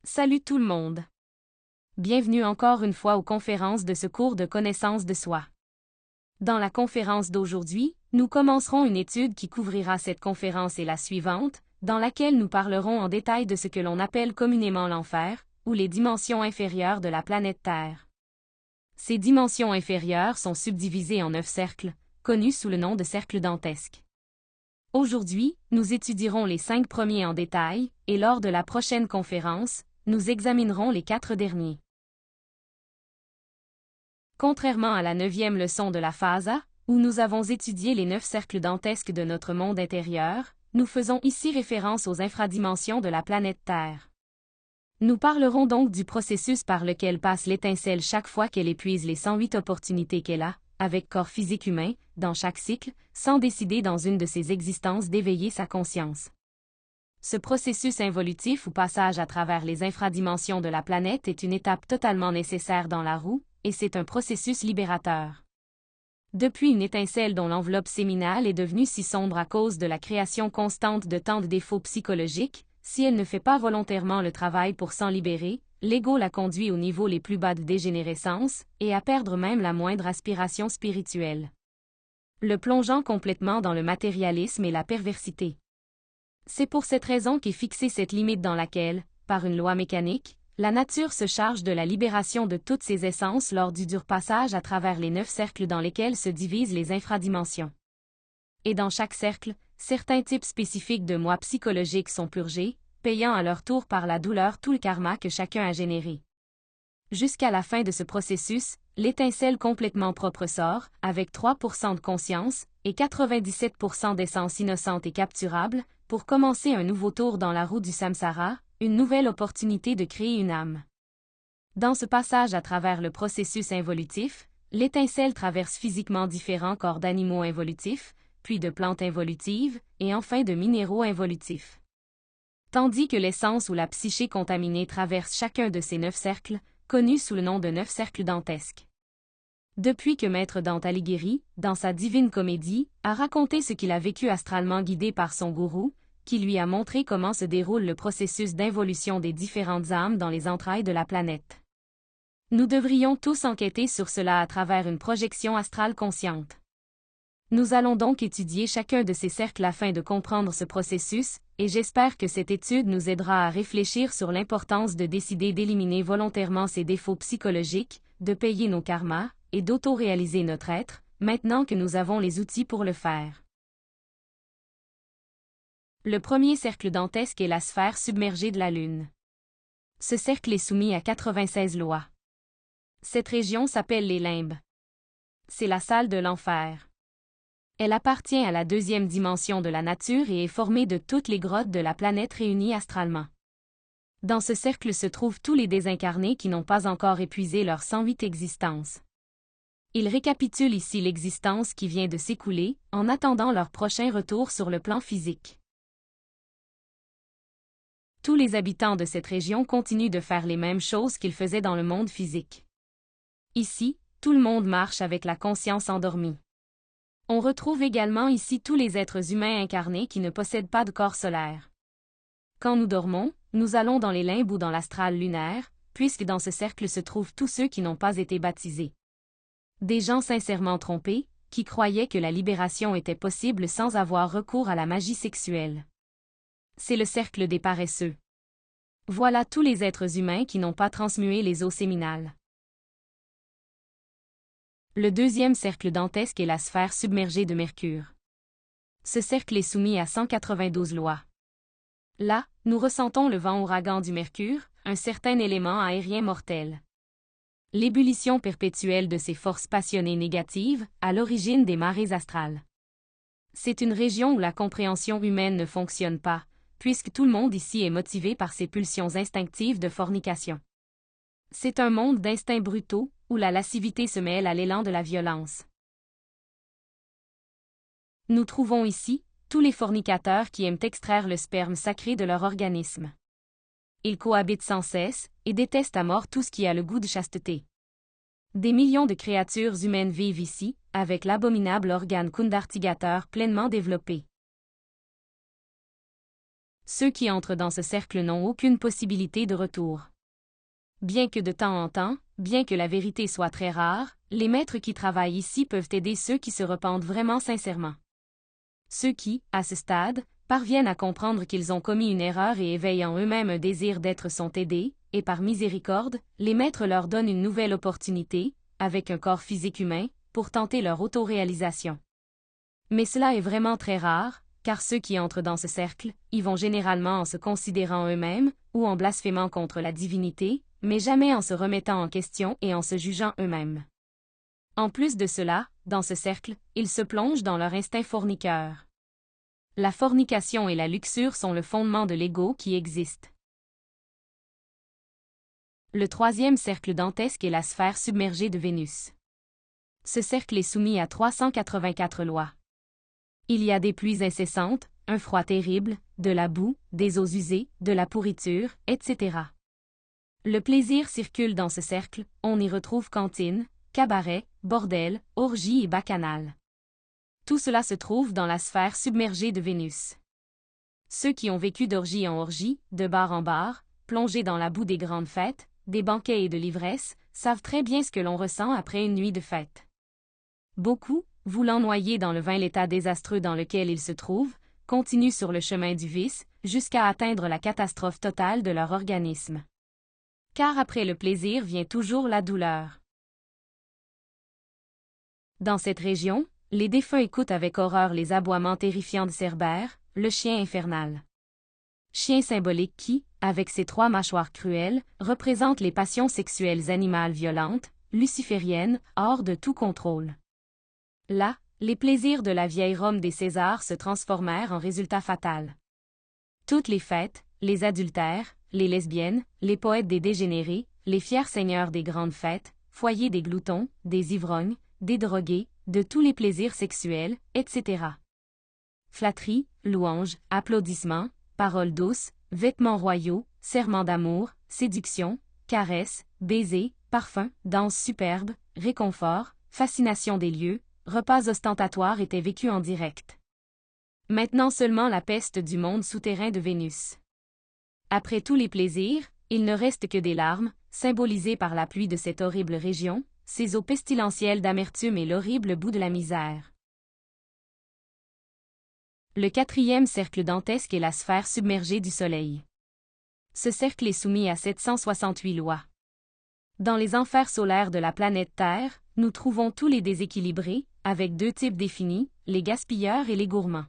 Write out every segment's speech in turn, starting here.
Salut tout le monde. Bienvenue encore une fois aux conférences de ce cours de connaissance de soi. Dans la conférence d'aujourd'hui, nous commencerons une étude qui couvrira cette conférence et la suivante, dans laquelle nous parlerons en détail de ce que l'on appelle communément l'enfer, ou les dimensions inférieures de la planète Terre. Ces dimensions inférieures sont subdivisées en 9 cercles, connus sous le nom de cercles dantesques. Aujourd'hui, nous étudierons les 5 premiers en détail, et lors de la prochaine conférence, nous examinerons les 4 derniers. Contrairement à la 9e leçon de la phase A, où nous avons étudié les 9 cercles dantesques de notre monde intérieur, nous faisons ici référence aux infradimensions de la planète Terre. Nous parlerons donc du processus par lequel passe l'étincelle chaque fois qu'elle épuise les 108 opportunités qu'elle a, avec corps physique humain, dans chaque cycle, sans décider dans une de ses existences d'éveiller sa conscience. Ce processus involutif ou passage à travers les infradimensions de la planète est une étape totalement nécessaire dans la roue, et c'est un processus libérateur. Depuis une étincelle dont l'enveloppe séminale est devenue si sombre à cause de la création constante de tant de défauts psychologiques, si elle ne fait pas volontairement le travail pour s'en libérer, l'ego la conduit au niveau les plus bas de dégénérescence, et à perdre même la moindre aspiration spirituelle, le plongeant complètement dans le matérialisme et la perversité. C'est pour cette raison qu'est fixée cette limite dans laquelle, par une loi mécanique, la nature se charge de la libération de toutes ses essences lors du dur passage à travers les 9 cercles dans lesquels se divisent les infradimensions. Et dans chaque cercle, certains types spécifiques de moi psychologiques sont purgés, payant à leur tour par la douleur tout le karma que chacun a généré. Jusqu'à la fin de ce processus, l'étincelle complètement propre sort, avec 3% de conscience, et 97% d'essence innocente et capturable, pour commencer un nouveau tour dans la roue du samsara, une nouvelle opportunité de créer une âme. Dans ce passage à travers le processus involutif, l'étincelle traverse physiquement différents corps d'animaux involutifs, puis de plantes involutives, et enfin de minéraux involutifs. Tandis que l'essence ou la psyché contaminée traverse chacun de ces 9 cercles, connus sous le nom de 9 cercles dantesques. Depuis que Maître Dante Alighieri, dans sa Divine Comédie, a raconté ce qu'il a vécu astralement guidé par son gourou, qui lui a montré comment se déroule le processus d'involution des différentes âmes dans les entrailles de la planète. Nous devrions tous enquêter sur cela à travers une projection astrale consciente. Nous allons donc étudier chacun de ces cercles afin de comprendre ce processus, et j'espère que cette étude nous aidera à réfléchir sur l'importance de décider d'éliminer volontairement ces défauts psychologiques, de payer nos karmas, et d'auto-réaliser notre être, maintenant que nous avons les outils pour le faire. Le premier cercle dantesque est la sphère submergée de la Lune. Ce cercle est soumis à 96 lois. Cette région s'appelle les limbes. C'est la salle de l'enfer. Elle appartient à la 2e dimension de la nature et est formée de toutes les grottes de la planète réunies astralement. Dans ce cercle se trouvent tous les désincarnés qui n'ont pas encore épuisé leurs 108 existences. Il récapitule ici l'existence qui vient de s'écouler, en attendant leur prochain retour sur le plan physique. Tous les habitants de cette région continuent de faire les mêmes choses qu'ils faisaient dans le monde physique. Ici, tout le monde marche avec la conscience endormie. On retrouve également ici tous les êtres humains incarnés qui ne possèdent pas de corps solaire. Quand nous dormons, nous allons dans les limbes ou dans l'astral lunaire, puisque dans ce cercle se trouvent tous ceux qui n'ont pas été baptisés. Des gens sincèrement trompés, qui croyaient que la libération était possible sans avoir recours à la magie sexuelle. C'est le cercle des paresseux. Voilà tous les êtres humains qui n'ont pas transmué les eaux séminales. Le 2e cercle dantesque est la sphère submergée de Mercure. Ce cercle est soumis à 192 lois. Là, nous ressentons le vent ouragan du Mercure, un certain élément aérien mortel. L'ébullition perpétuelle de ces forces passionnées négatives, à l'origine des marées astrales. C'est une région où la compréhension humaine ne fonctionne pas, puisque tout le monde ici est motivé par ses pulsions instinctives de fornication. C'est un monde d'instincts brutaux, où la lascivité se mêle à l'élan de la violence. Nous trouvons ici tous les fornicateurs qui aiment extraire le sperme sacré de leur organisme. Ils cohabitent sans cesse, et détestent à mort tout ce qui a le goût de chasteté. Des millions de créatures humaines vivent ici, avec l'abominable organe kundartigateur pleinement développé. Ceux qui entrent dans ce cercle n'ont aucune possibilité de retour. Bien que de temps en temps, bien que la vérité soit très rare, les maîtres qui travaillent ici peuvent aider ceux qui se repentent vraiment sincèrement. Ceux qui, à ce stade, parviennent à comprendre qu'ils ont commis une erreur et éveillent en eux-mêmes un désir d'être sont aidés, et par miséricorde, les maîtres leur donnent une nouvelle opportunité, avec un corps physique humain, pour tenter leur autoréalisation. Mais cela est vraiment très rare, car ceux qui entrent dans ce cercle, y vont généralement en se considérant eux-mêmes, ou en blasphémant contre la divinité, mais jamais en se remettant en question et en se jugeant eux-mêmes. En plus de cela, dans ce cercle, ils se plongent dans leur instinct forniqueur. La fornication et la luxure sont le fondement de l'ego qui existe. Le troisième cercle dantesque est la sphère submergée de Vénus. Ce cercle est soumis à 384 lois. Il y a des pluies incessantes, un froid terrible, de la boue, des eaux usées, de la pourriture, etc. Le plaisir circule dans ce cercle, on y retrouve cantines, cabarets, bordels, orgies et bacchanales. Tout cela se trouve dans la sphère submergée de Vénus. Ceux qui ont vécu d'orgie en orgie, de bar en bar, plongés dans la boue des grandes fêtes, des banquets et de l'ivresse, savent très bien ce que l'on ressent après une nuit de fête. Beaucoup, voulant noyer dans le vin l'état désastreux dans lequel ils se trouvent, continuent sur le chemin du vice, jusqu'à atteindre la catastrophe totale de leur organisme. Car après le plaisir vient toujours la douleur. Dans cette région, les défunts écoutent avec horreur les aboiements terrifiants de Cerbère, le chien infernal. Chien symbolique qui, avec ses 3 mâchoires cruelles, représente les passions sexuelles animales violentes, lucifériennes, hors de tout contrôle. Là, les plaisirs de la vieille Rome des Césars se transformèrent en résultat fatal. Toutes les fêtes, les adultères, les lesbiennes, les poètes des dégénérés, les fiers seigneurs des grandes fêtes, foyers des gloutons, des ivrognes, des drogués, de tous les plaisirs sexuels, etc. Flatteries, louanges, applaudissements, paroles douces, vêtements royaux, serments d'amour, séduction, caresses, baisers, parfums, danses superbes, réconfort, fascination des lieux, repas ostentatoires étaient vécus en direct. Maintenant seulement la peste du monde souterrain de Vénus. Après tous les plaisirs, il ne reste que des larmes, symbolisées par la pluie de cette horrible région, ces eaux pestilentielles d'amertume et l'horrible bout de la misère. Le quatrième cercle dantesque est la sphère submergée du Soleil. Ce cercle est soumis à 768 lois. Dans les enfers solaires de la planète Terre, nous trouvons tous les déséquilibrés, avec 2 types définis, les gaspilleurs et les gourmands.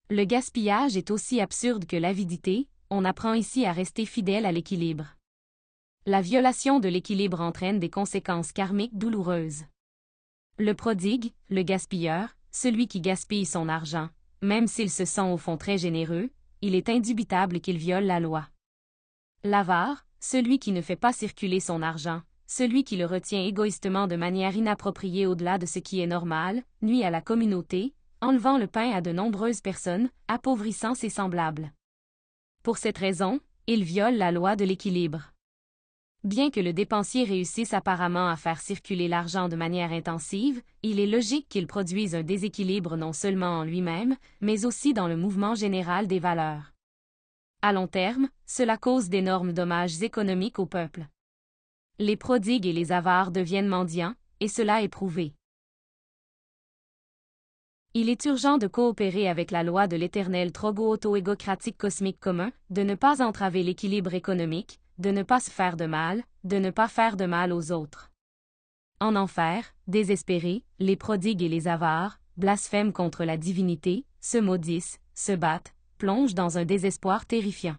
Le gaspillage est aussi absurde que l'avidité, on apprend ici à rester fidèle à l'équilibre. La violation de l'équilibre entraîne des conséquences karmiques douloureuses. Le prodigue, le gaspilleur, celui qui gaspille son argent, même s'il se sent au fond très généreux, il est indubitable qu'il viole la loi. L'avare, celui qui ne fait pas circuler son argent, celui qui le retient égoïstement de manière inappropriée au-delà de ce qui est normal, nuit à la communauté, enlevant le pain à de nombreuses personnes, appauvrissant ses semblables. Pour cette raison, il viole la loi de l'équilibre. Bien que le dépensier réussisse apparemment à faire circuler l'argent de manière intensive, il est logique qu'il produise un déséquilibre non seulement en lui-même, mais aussi dans le mouvement général des valeurs. À long terme, cela cause d'énormes dommages économiques au peuple. Les prodigues et les avares deviennent mendiants, et cela est prouvé. Il est urgent de coopérer avec la loi de l'éternel trogo auto-égocratique cosmique commun, de ne pas entraver l'équilibre économique, de ne pas se faire de mal, de ne pas faire de mal aux autres. En enfer, désespérés, les prodigues et les avares, blasphèment contre la divinité, se maudissent, se battent, plongent dans un désespoir terrifiant.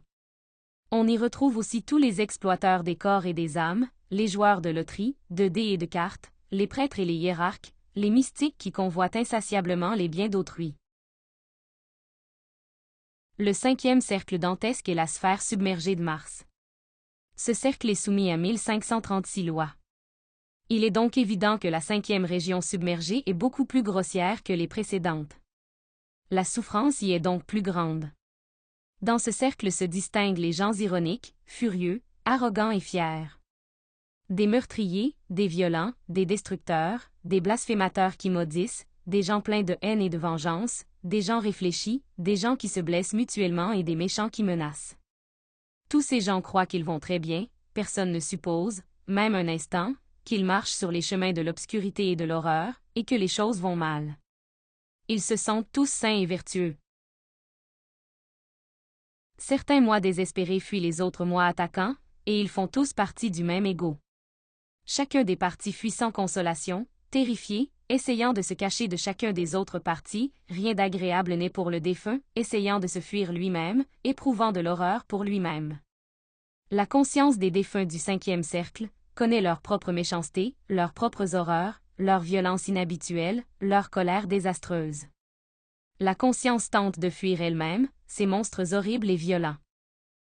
On y retrouve aussi tous les exploiteurs des corps et des âmes, les joueurs de loterie, de dés et de cartes, les prêtres et les hiérarques, les mystiques qui convoitent insatiablement les biens d'autrui. Le 5e cercle dantesque est la sphère submergée de Mars. Ce cercle est soumis à 1536 lois. Il est donc évident que la 5e région submergée est beaucoup plus grossière que les précédentes. La souffrance y est donc plus grande. Dans ce cercle se distinguent les gens ironiques, furieux, arrogants et fiers. Des meurtriers, des violents, des destructeurs, des blasphémateurs qui maudissent, des gens pleins de haine et de vengeance, des gens réfléchis, des gens qui se blessent mutuellement et des méchants qui menacent. Tous ces gens croient qu'ils vont très bien, personne ne suppose, même un instant, qu'ils marchent sur les chemins de l'obscurité et de l'horreur, et que les choses vont mal. Ils se sentent tous sains et vertueux. Certains moi désespérés fuient les autres moi attaquants, et ils font tous partie du même égo. Chacun des partis fuit sans consolation, terrifié, essayant de se cacher de chacun des autres partis, rien d'agréable n'est pour le défunt, essayant de se fuir lui-même, éprouvant de l'horreur pour lui-même. La conscience des défunts du 5e cercle connaît leur propre méchanceté, leurs propres horreurs, leur violence inhabituelle, leur colère désastreuse. La conscience tente de fuir elle-même, ces monstres horribles et violents.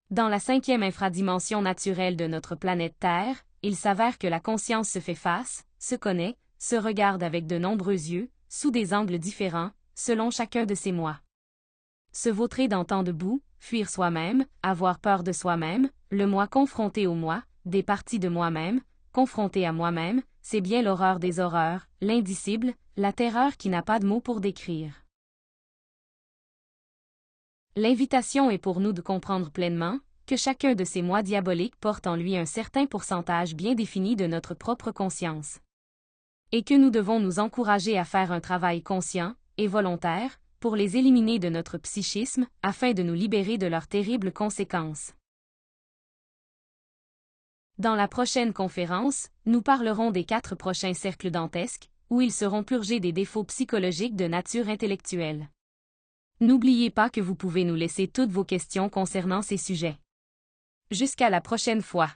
Dans la 5e infradimension naturelle de notre planète Terre, il s'avère que la conscience se fait face, se connaît, se regarde avec de nombreux yeux, sous des angles différents, selon chacun de ses moi. Se vautrer dans tant de boue, fuir soi-même, avoir peur de soi-même, le moi confronté au moi, des parties de moi-même, confronté à moi-même, c'est bien l'horreur des horreurs, l'indicible, la terreur qui n'a pas de mots pour décrire. L'invitation est pour nous de comprendre pleinement que chacun de ces moi diaboliques porte en lui un certain pourcentage bien défini de notre propre conscience. Et que nous devons nous encourager à faire un travail conscient et volontaire pour les éliminer de notre psychisme afin de nous libérer de leurs terribles conséquences. Dans la prochaine conférence, nous parlerons des 4 prochains cercles dantesques, où ils seront purgés des défauts psychologiques de nature intellectuelle. N'oubliez pas que vous pouvez nous laisser toutes vos questions concernant ces sujets. Jusqu'à la prochaine fois.